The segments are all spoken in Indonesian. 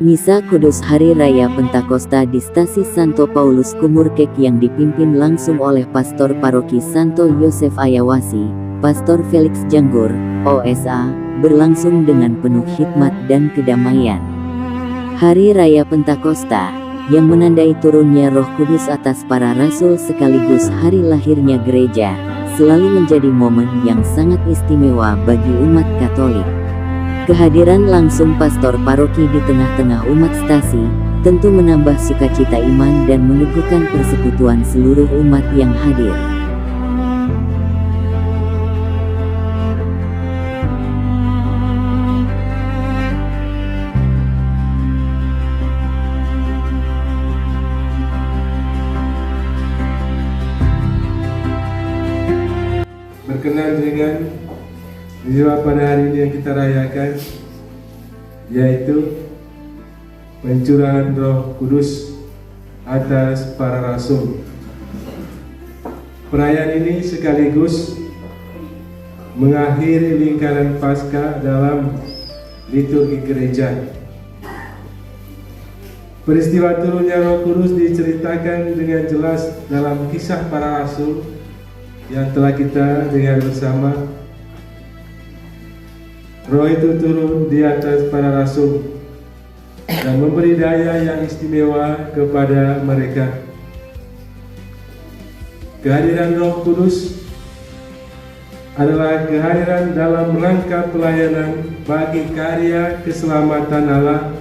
Misa Kudus Hari Raya Pentakosta di Stasi Santo Paulus Kumurkek yang dipimpin langsung oleh Pastor Paroki Santo Yosef Ayawasi, Pastor Felix Janggur, OSA, berlangsung dengan penuh hikmat dan kedamaian. Hari Raya Pentakosta, yang menandai turunnya Roh Kudus atas para rasul sekaligus hari lahirnya gereja, selalu menjadi momen yang sangat istimewa bagi umat Katolik. Kehadiran langsung pastor paroki di tengah-tengah umat Stasi, tentu menambah sukacita iman dan meneguhkan persekutuan seluruh umat yang hadir. Berkenan dengan peristiwa pada hari ini yang kita rayakan, yaitu pencurahan Roh Kudus atas para rasul. Perayaan ini sekaligus mengakhiri lingkaran Paskah dalam liturgi gereja. Peristiwa turunnya Roh Kudus diceritakan dengan jelas dalam kisah para rasul yang telah kita dengar bersama. Roh itu turun di atas para rasul dan memberi daya yang istimewa kepada mereka. Kehadiran Roh Kudus adalah kehadiran dalam rangka pelayanan bagi karya keselamatan Allah.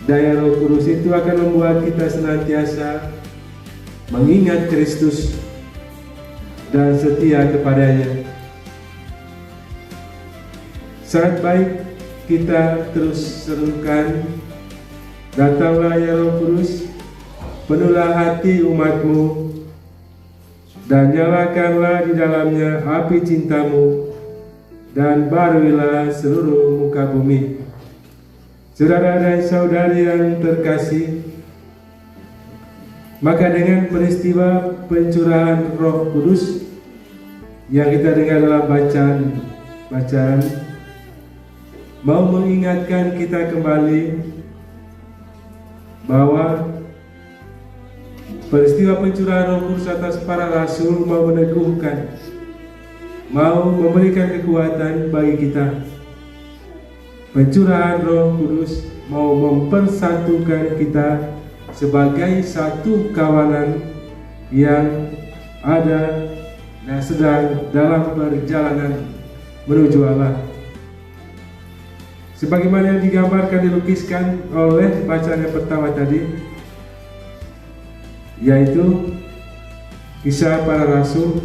Daya Roh Kudus itu akan membuat kita senantiasa mengingat Kristus dan setia kepadanya. Sangat baik kita terus serukan, datanglah ya Roh Kudus, penuhlah hati umatmu, dan nyalakanlah di dalamnya api cintamu, dan baruilah seluruh muka bumi. Saudara dan saudari yang terkasih, maka dengan peristiwa pencurahan Roh Kudus yang kita dengar dalam bacaan mau mengingatkan kita kembali bahwa peristiwa pencurahan Roh Kudus atas para rasul mau meneguhkan, mau memberikan kekuatan bagi kita. Pencurahan Roh Kudus mau mempersatukan kita sebagai satu kawanan yang ada dan sedang dalam perjalanan menuju Allah. Sebagaimana yang digambarkan, dilukiskan oleh bacaan yang pertama tadi, yaitu kisah para rasul.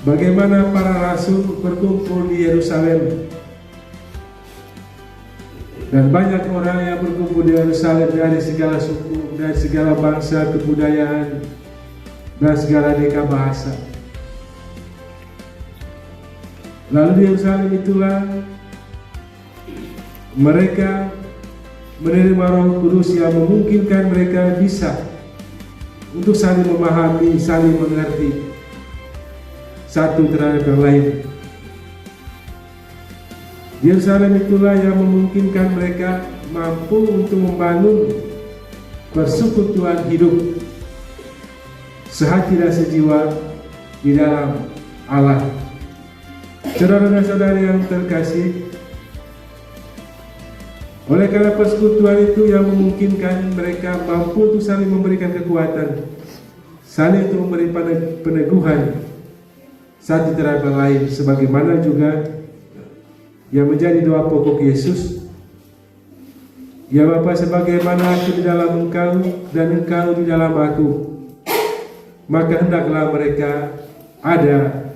Bagaimana para rasul berkumpul di Yerusalem, dan banyak orang yang berkumpul di Yerusalem dari segala suku, dari segala bangsa, kebudayaan, dan segala aneka bahasa. Lalu di Yerusalem itulah mereka menerima Roh Kudus yang memungkinkan mereka bisa untuk saling memahami, saling mengerti satu terhadap yang lain. Yerusalem itulah yang memungkinkan mereka mampu untuk membangun persekutuan hidup sehati dan sejiwa di dalam Allah. Saudara dan saudari yang terkasih, oleh karena persekutuan itu yang memungkinkan mereka mampu untuk saling memberikan kekuatan, saling untuk memberi peneguhan satu terhadap yang lain, sebagaimana juga yang menjadi doa pokok Yesus, ya Bapa, sebagaimana aku di dalam Engkau dan Engkau di dalam aku, maka hendaklah mereka ada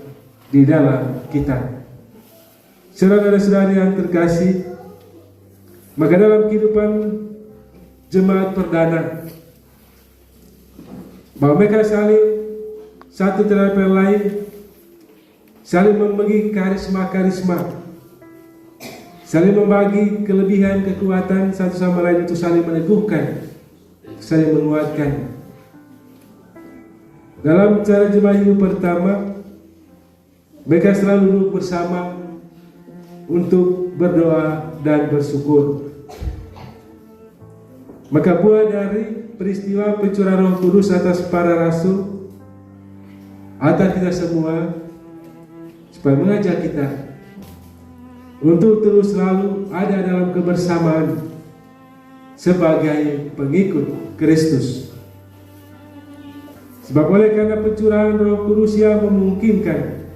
di dalam kita. Saudara dan saudari yang terkasih, maka dalam kehidupan jemaat perdana, bahwa mereka saling satu terhadap yang lain, saling membagi karisma-karisma, saling membagi kelebihan, kekuatan satu sama lain untuk saling meneguhkan, saling menguatkan. Dalam cara jemaat hidup pertama, mereka selalu duduk bersama untuk berdoa dan bersyukur. Maka buah dari peristiwa pencurahan Roh Kudus atas para rasul, atas kita semua, supaya mengajak kita untuk terus selalu ada dalam kebersamaan sebagai pengikut Kristus. Sebab oleh karena pencurahan Roh Kudus yang memungkinkan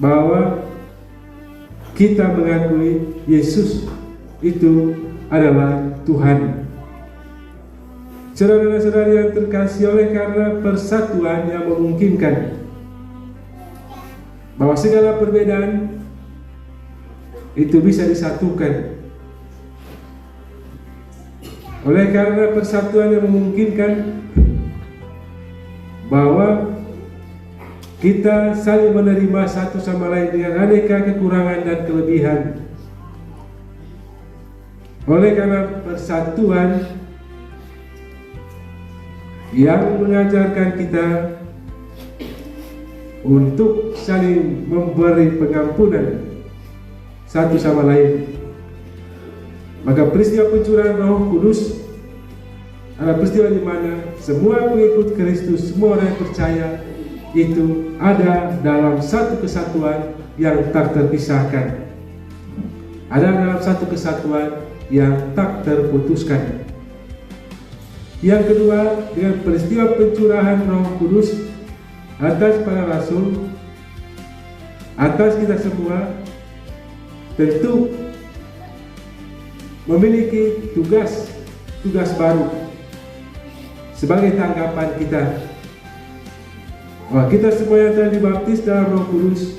bahwa kita mengakui Yesus itu adalah Tuhan. Saudara-saudara yang terkasih, oleh karena persatuan yang memungkinkan bahwa segala perbedaan itu bisa disatukan. Oleh karena persatuan yang memungkinkan bahwa kita saling menerima satu sama lain dengan aneka kekurangan dan kelebihan. Oleh karena persatuan yang mengajarkan kita untuk saling memberi pengampunan satu sama lain, maka peristiwa pencurahan Roh Kudus adalah peristiwa di mana semua pengikut Kristus, semua orang yang percaya itu ada dalam satu kesatuan yang tak terpisahkan, ada dalam satu kesatuan yang tak terputuskan. Yang kedua, dengan peristiwa pencurahan Roh Kudus atas para rasul, atas kita semua, tentu memiliki tugas baru sebagai tanggapan kita bahwa kita semua yang telah dibaptis dalam Roh Kudus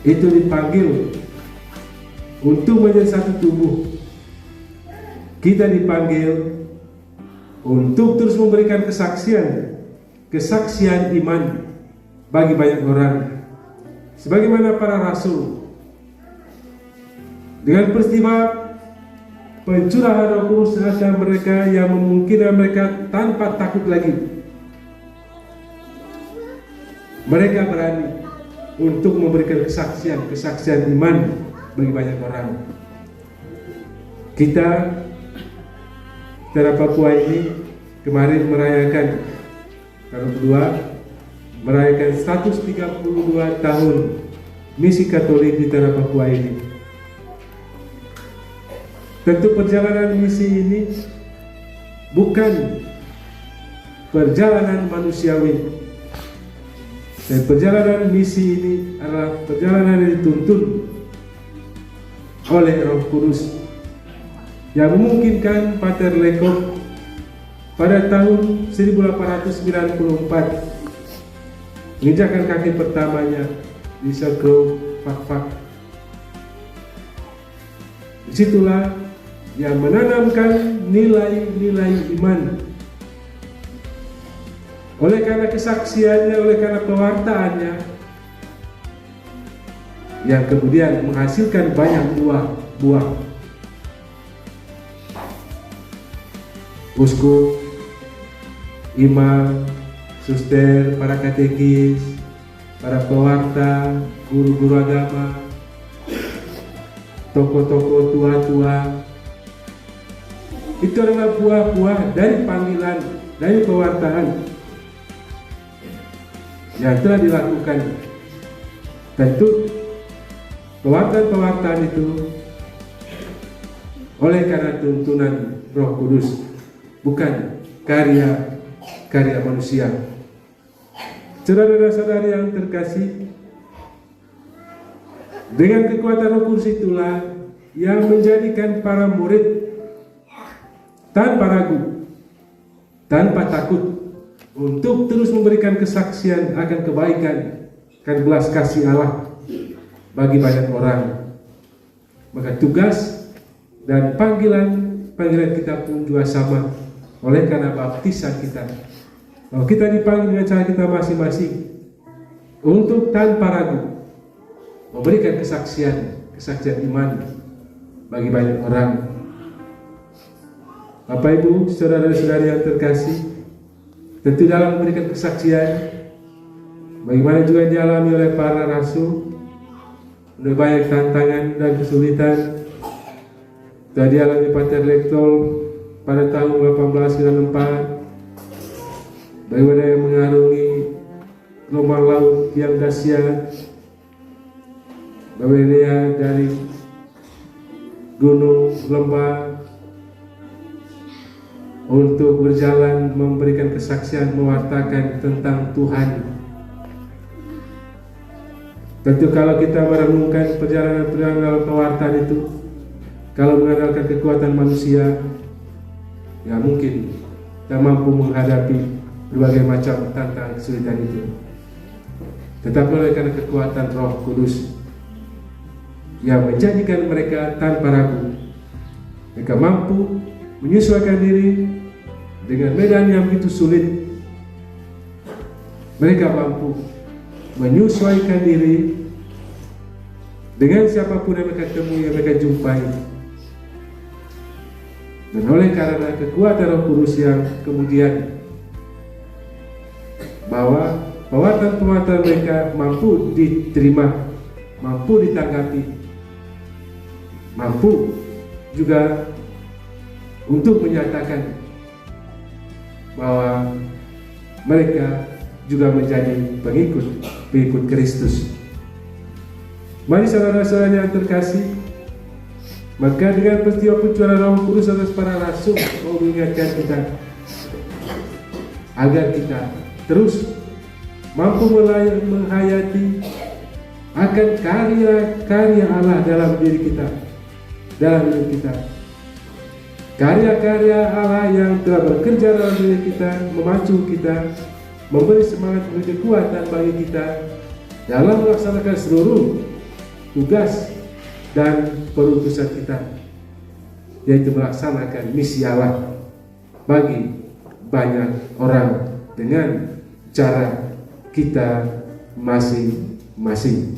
itu dipanggil untuk menjadi satu tubuh. Kita dipanggil untuk terus memberikan kesaksian iman bagi banyak orang, sebagaimana para rasul. Dengan peristiwa pencurahan Roh Kudus atas mereka yang memungkinkan mereka tanpa takut lagi, mereka berani untuk memberikan kesaksian iman bagi banyak orang. Kita Tanah Papua ini kemarin merayakan merayakan 132 tahun misi Katolik di Tanah Papua ini. Tentu perjalanan misi ini bukan perjalanan manusiawi, dan perjalanan misi ini adalah perjalanan yang dituntun oleh Roh Kudus yang memungkinkan Pater Lecoq pada tahun 1894 menginjakkan kaki pertamanya di Sekro Fakfak. Disitulah yang menanamkan nilai-nilai iman. Oleh karena kesaksiannya, oleh karena pewartaannya, yang kemudian menghasilkan banyak buah. Uskup, imam, suster, para katekis, para pewarta, guru-guru agama, tokoh-tokoh tua-tua, itu adalah buah-buah dari panggilan, dari pewartaan yang telah dilakukan. Tentu pewartaan itu oleh karena tuntunan Roh Kudus, bukan karya manusia. Saudara-saudari yang terkasih, dengan kekuatan Roh Kudus itulah yang menjadikan para murid tanpa ragu, tanpa takut untuk terus memberikan kesaksian akan kebaikan, akan belas kasih Allah bagi banyak orang. Maka tugas dan panggilan kita pun juga sama, oleh karena baptisan kita. Kalau kita dipanggil dengan cara kita masing-masing untuk tanpa ragu memberikan kesaksian iman bagi banyak orang. Bapak Ibu, saudara-saudari yang terkasih, tentu dalam memberikan kesaksian, bagaimana juga dialami oleh para rasul, ada banyak tantangan dan kesulitan. Tadi alami Pater Lektol pada tahun 1894, bagaimana yang mengarungi gelombang laut yang dahsyat, bagaimana dari gunung lembah untuk berjalan memberikan kesaksian, mewartakan tentang Tuhan. Tentu kalau kita merenungkan perjalanan dalam pewartaan itu, kalau mengandalkan kekuatan manusia, ya mungkin tak mampu menghadapi berbagai macam tantangan kesulitan itu. Tetapi oleh karena kekuatan Roh Kudus yang menjadikan mereka tanpa ragu, mereka mampu menyesuaikan diri dengan medan yang begitu sulit. Mereka mampu menyesuaikan diri dengan siapapun yang mereka temui, yang mereka jumpai. Dan oleh karena kekuatan Roh Kudus yang kemudian bahwa pewartaan mereka mampu diterima, mampu ditanggapi, mampu juga untuk menyatakan bahwa mereka juga menjadi pengikut Kristus. Mari saudara-saudara yang terkasih, maka dengan peristiwa pencurahan Roh Kudus atas para rasul mau mengingatkan kita agar kita terus mampu menghayati akan karya-karya Allah dalam diri kita, dalam hidup kita. Karya-karya Allah yang telah bekerja dalam diri kita, memacu kita, memberi semangat, memberi kekuatan bagi kita dalam melaksanakan seluruh tugas dan perutusan kita, yaitu melaksanakan misi Allah bagi banyak orang dengan cara kita masing-masing.